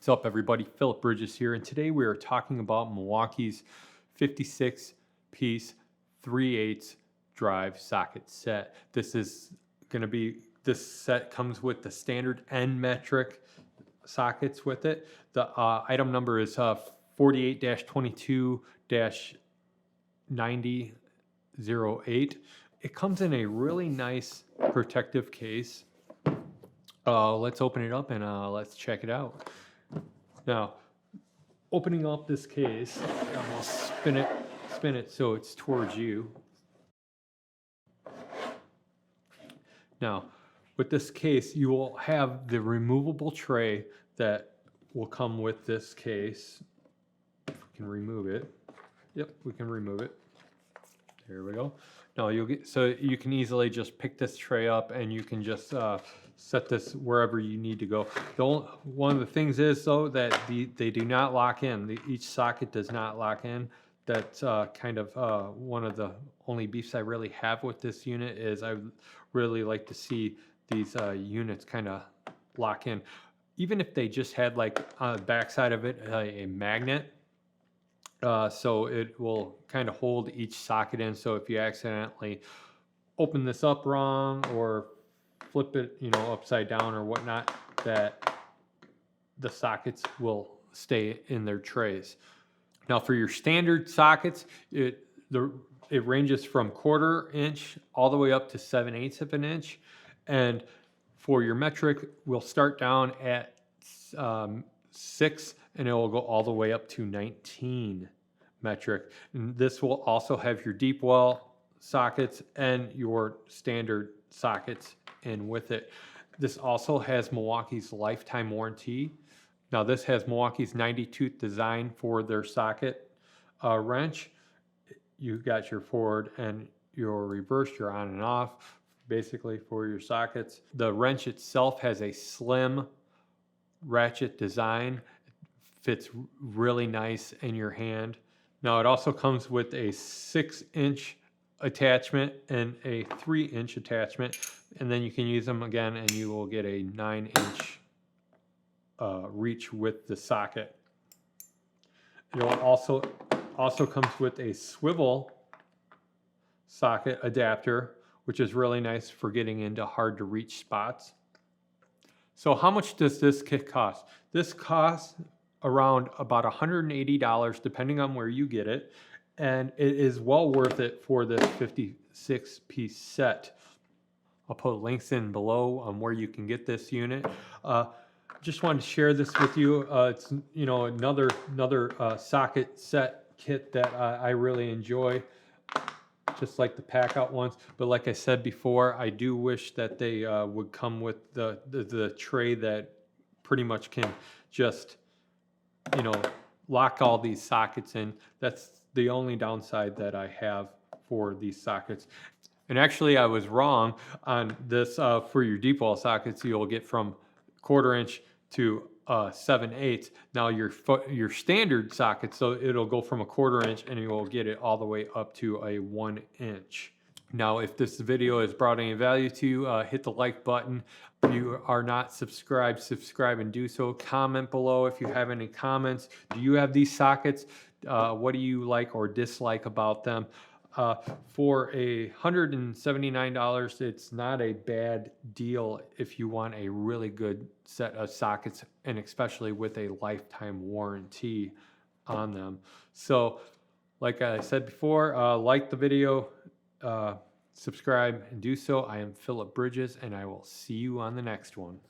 What's up, everybody? Philip Bridges here, and today we are talking about Milwaukee's 56-piece 3/8 drive socket set. This set comes with the standard N metric sockets with it. The item number is 48-22-9008. It comes in a really nice protective case. Let's open it up and let's check it out. Now, opening up this case, I'm gonna spin it so it's towards you. Now, with this case, you will have the removable tray that will come with this case. We can remove it. Yep, we can remove it. There we go. Now you can easily just pick this tray up and you can just set this wherever you need to go. One of the things is though that they do not lock in. Each socket does not lock in. That's kind of one of the only beefs I really have with this unit is I really like to see these units kind of lock in. Even if they just had like on the back side of it a magnet. So it will kind of hold each socket in. So if you accidentally open this up wrong or flip it, upside down or whatnot, that the sockets will stay in their trays. Now for your standard sockets, it ranges from 1/4 inch all the way up to 7/8 of an inch. And for your metric, we'll start down at 6 and it will go all the way up to 19 metric. And this will also have your deep well sockets and your standard sockets in with it. This also has Milwaukee's lifetime warranty. Now this has Milwaukee's 90-tooth design for their socket wrench. You got your forward and your reverse, your on and off, basically for your sockets. The wrench itself has a slim ratchet design. Fits really nice in your hand. Now it also comes with a 6-inch attachment and a 3-inch attachment, and then you can use them again and you will get a 9-inch reach with the socket. It also comes with a swivel socket adapter, which is really nice for getting into hard to reach spots. So how much does this kit cost? This costs around about $180 depending on where you get it, and it is well worth it for this 56-piece set. I'll put links in below on where you can get this unit. Just wanted to share this with you. It's another socket set kit that I really enjoy, just like the pack out ones. But like I said before, I do wish that they would come with the tray that pretty much can just lock all these sockets in. That's the only downside that I have for these sockets. And actually I was wrong on this. For your deep well sockets, you'll get from 1/4 inch to 7/8. Now your standard socket, so it'll go from a 1/4 inch and you will get it all the way up to a 1 inch. Now, if this video has brought any value to you, hit the like button. If you are not subscribed, subscribe and do so. Comment below if you have any comments. Do you have these sockets? What do you like or dislike about them? For $179, it's not a bad deal if you want a really good set of sockets, and especially with a lifetime warranty on them. So, like I said before, like the video, subscribe and do so. I am Philip Bridges, and I will see you on the next one.